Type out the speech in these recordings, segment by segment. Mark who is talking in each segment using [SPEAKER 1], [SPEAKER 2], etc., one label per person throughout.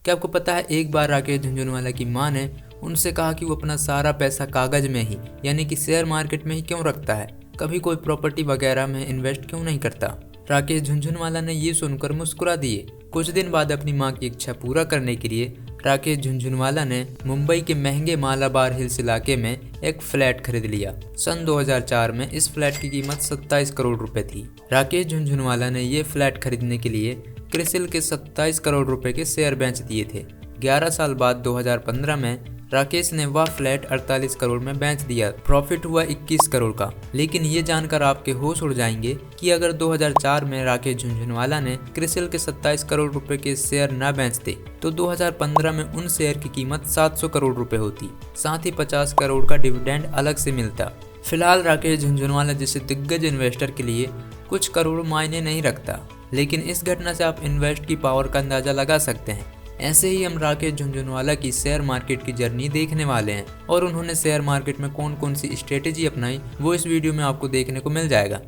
[SPEAKER 1] क्या आपको पता है एक बार राकेश झुनझुनवाला की मां ने उनसे कहा कि वो अपना सारा पैसा कागज में ही यानी कि शेयर मार्केट में ही क्यों रखता है, कभी कोई प्रॉपर्टी वगैरह में इन्वेस्ट क्यों नहीं करता। राकेश झुनझुनवाला ने ये सुनकर मुस्कुरा दिए। कुछ दिन बाद अपनी मां की इच्छा पूरा करने के लिए राकेश झुनझुनवाला ने मुंबई के महंगे मालाबार हिल्स इलाके में एक फ्लैट खरीद लिया। सन 2004 में इस फ्लैट की कीमत 27 करोड़ रुपए थी। राकेश झुनझुनवाला ने ये फ्लैट खरीदने के लिए क्रिसिल के 27 करोड़ रुपए के शेयर बेच दिए थे। 11 साल बाद 2015 में राकेश ने वह फ्लैट 48 करोड़ में बेच दिया। प्रॉफिट हुआ 21 करोड़ का। लेकिन ये जानकर आपके होश उड़ जाएंगे कि अगर 2004 में राकेश झुनझुनवाला ने क्रिसिल के 27 करोड़ रुपए के शेयर न बेचते तो 2015 में उन शेयर की कीमत 700 करोड़ रुपए होती। साथ ही 50 करोड़ का डिविडेंड अलग से मिलता। फिलहाल राकेश झुनझुनवाला जैसे दिग्गज इन्वेस्टर के लिए कुछ करोड़ मायने नहीं रखता, लेकिन इस घटना से आप इन्वेस्ट की पावर का अंदाजा लगा सकते हैं। ऐसे ही हम राकेश झुनझुनवाला की शेयर मार्केट की जर्नी देखने वाले हैं और उन्होंने शेयर मार्केट में कौन कौन सी स्ट्रेटेजी अपनाई वो इस वीडियो में आपको देखने को मिल जाएगा।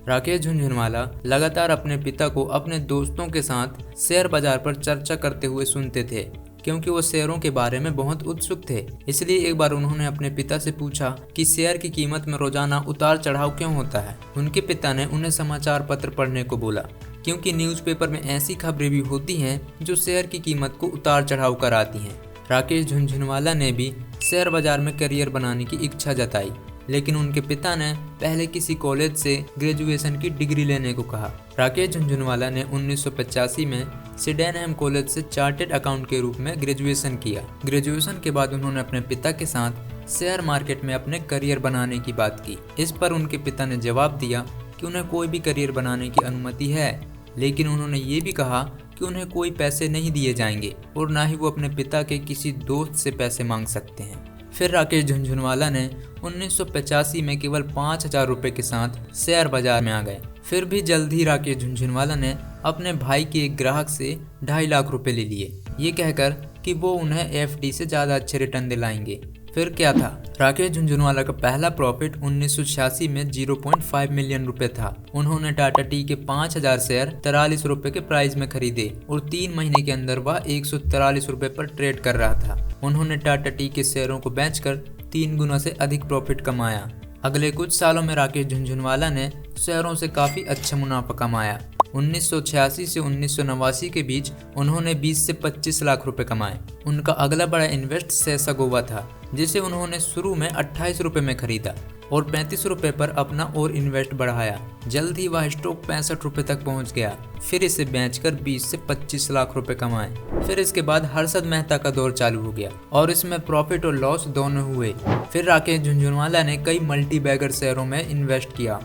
[SPEAKER 1] राकेश झुनझुनवाला लगातार अपने पिता को अपने दोस्तों के साथ शेयर बाजार पर चर्चा करते हुए सुनते थे, क्योंकि वो शेयरों के बारे में बहुत उत्सुक थे। इसलिए एक बार उन्होंने अपने पिता से पूछा कि शेयर की कीमत में रोजाना उतार चढ़ाव क्यों होता है। उनके पिता ने उन्हें समाचार पत्र पढ़ने को बोला, क्योंकि न्यूज़पेपर में ऐसी खबरें भी होती हैं जो शेयर की कीमत को उतार चढ़ाव कराती हैं। राकेश झुनझुनवाला ने भी शेयर बाजार में करियर बनाने की इच्छा जताई, लेकिन उनके पिता ने पहले किसी कॉलेज से ग्रेजुएशन की डिग्री लेने को कहा। राकेश झुनझुनवाला ने 1985 में सिडेनहम कॉलेज से चार्टेड अकाउंट के रूप में ग्रेजुएशन किया। ग्रेजुएशन के बाद उन्होंने अपने पिता के साथ शेयर मार्केट में अपने करियर बनाने की बात की। इस पर उनके पिता ने जवाब दिया कि उन्हें कोई भी करियर बनाने की अनुमति है, लेकिन उन्होंने ये भी कहा कि उन्हें कोई पैसे नहीं दिए जाएंगे और ना ही वो अपने पिता के किसी दोस्त से पैसे मांग सकते हैं। फिर राकेश झुनझुनवाला ने 1985 में केवल 5,000 रुपये के साथ शेयर बाजार में आ गए। फिर भी जल्द ही राकेश झुनझुनवाला ने अपने भाई के एक ग्राहक से 2.5 लाख रुपए ले लिए, ये कहकर कि वो उन्हें एफडी से ज़्यादा अच्छे रिटर्न दिलाएंगे। फिर क्या था, राकेश झुनझुनवाला का पहला प्रॉफिट 1986 में 0.5 मिलियन रुपए था। उन्होंने टाटा टी के 5,000 शेयर 43 रुपए के प्राइस में खरीदे और 3 महीने के अंदर वह 143 रुपए पर ट्रेड कर रहा था। उन्होंने टाटा टी के शेयरों को बेचकर 3 गुना से अधिक प्रॉफिट कमाया। अगले कुछ सालों में राकेश झुनझुनवाला ने शेयरों से काफी अच्छा मुनाफा कमाया। 1986 से 1989 के बीच उन्होंने 20 से 25 लाख रुपए कमाए। उनका अगला बड़ा इन्वेस्ट सेसा गोवा था, जिसे उन्होंने शुरू में 28 रुपए में खरीदा और 35 रुपए पर अपना और इन्वेस्ट बढ़ाया। जल्द ही वह स्टॉक 65 रुपए तक पहुंच गया। फिर इसे बेचकर 20 से 25 लाख रुपए कमाए। फिर इसके बाद हर्षद मेहता का दौर चालू हो गया और इसमें प्रॉफिट और लॉस दोनों हुए। फिर राकेश झुनझुनवाला ने कई मल्टी बैगर शेयरों में इन्वेस्ट किया।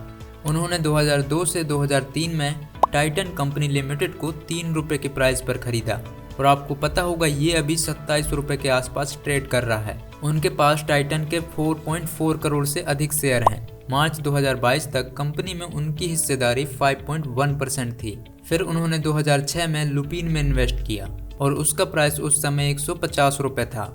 [SPEAKER 1] उन्होंने 2002 से 2003 में टाइटन कंपनी लिमिटेड को 3 रुपए के प्राइस पर खरीदा और आपको पता होगा ये अभी 27 रुपए के आसपास ट्रेड कर रहा है। उनके पास टाइटन के 4.4 करोड़ से अधिक शेयर हैं। मार्च 2022 तक कंपनी में उनकी हिस्सेदारी 5.1% थी। फिर उन्होंने 2006 में लुपिन में इन्वेस्ट किया और उसका प्राइस उस समय 150 रुपए था।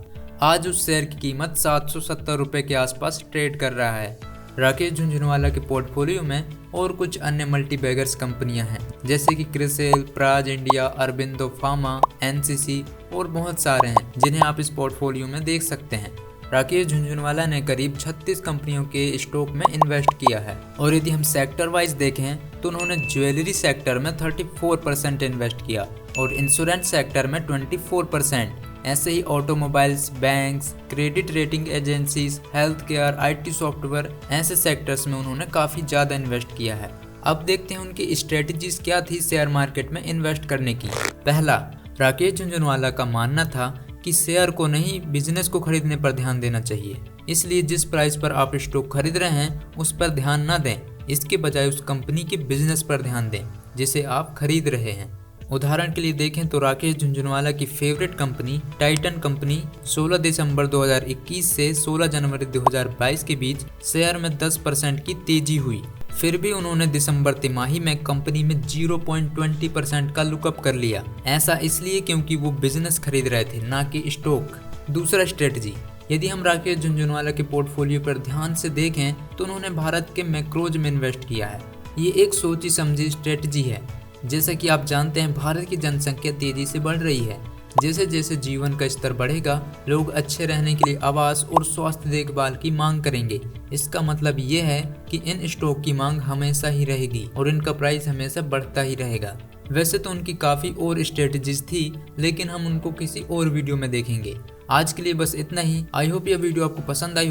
[SPEAKER 1] आज उस शेयर की कीमत 770 रुपए के आसपास ट्रेड कर रहा है। राकेश झुनझुनवाला के पोर्टफोलियो में और कुछ अन्य मल्टी बैगर्स कंपनियां हैं, जैसे कि CRISIL, Praj India, Aurobindo Pharma, NCC और बहुत सारे हैं जिन्हें आप इस पोर्टफोलियो में देख सकते हैं। राकेश झुनझुनवाला ने करीब 36 कंपनियों के स्टॉक में इन्वेस्ट किया है और यदि हम सेक्टर वाइज देखें तो उन्होंने ज्वेलरी सेक्टर में 34% इन्वेस्ट किया और इंश्योरेंस सेक्टर में 24%। ऐसे ही automobiles, banks, credit rating agencies, health care, IT software, ऐसे सेक्टर्स में उन्होंने काफ़ी ज़्यादा इन्वेस्ट किया है। अब देखते हैं उनकी स्ट्रेटजीज क्या थी शेयर मार्केट में इन्वेस्ट करने की। पहला, राकेश झुनझुनवाला का मानना था कि शेयर को नहीं बिजनेस को खरीदने पर ध्यान देना चाहिए। इसलिए जिस प्राइस पर आप स्टॉक खरीद रहे हैं उस पर ध्यान न दें, इसके बजाय उस कंपनी के बिजनेस पर ध्यान दें जिसे आप खरीद रहे हैं। उदाहरण के लिए देखें तो राकेश झुनझुनवाला की फेवरेट कंपनी टाइटन कंपनी 16 दिसंबर 2021 से 16 जनवरी 2022 के बीच शेयर में 10% की तेजी हुई। फिर भी उन्होंने दिसंबर तिमाही में कंपनी में 0.20% का लुकअप कर लिया। ऐसा इसलिए क्योंकि वो बिजनेस खरीद रहे थे, ना कि स्टॉक। दूसरा स्ट्रेटजी, यदि हम राकेश झुनझुनवाला के पोर्टफोलियो पर ध्यान से देखें तो उन्होंने भारत के मैक्रोज में इन्वेस्ट किया है। ये एक सोची समझी स्ट्रेटजी है। जैसा कि आप जानते हैं भारत की जनसंख्या तेजी से बढ़ रही है, जैसे जैसे जीवन का स्तर बढ़ेगा, लोग अच्छे रहने के लिए आवास और स्वास्थ्य देखभाल की मांग करेंगे। इसका मतलब ये है कि इन स्टॉक की मांग हमेशा ही रहेगी और इनका प्राइस हमेशा बढ़ता ही रहेगा। वैसे तो उनकी काफ़ी और स्ट्रेटजीज थी, लेकिन हम उनको किसी और वीडियो में देखेंगे। आज के लिए बस इतना ही। आई होप यह वीडियो आपको पसंद आई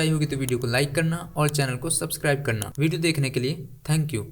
[SPEAKER 1] होगी तो वीडियो को लाइक करना और चैनल को सब्सक्राइब करना। वीडियो देखने के लिए थैंक यू।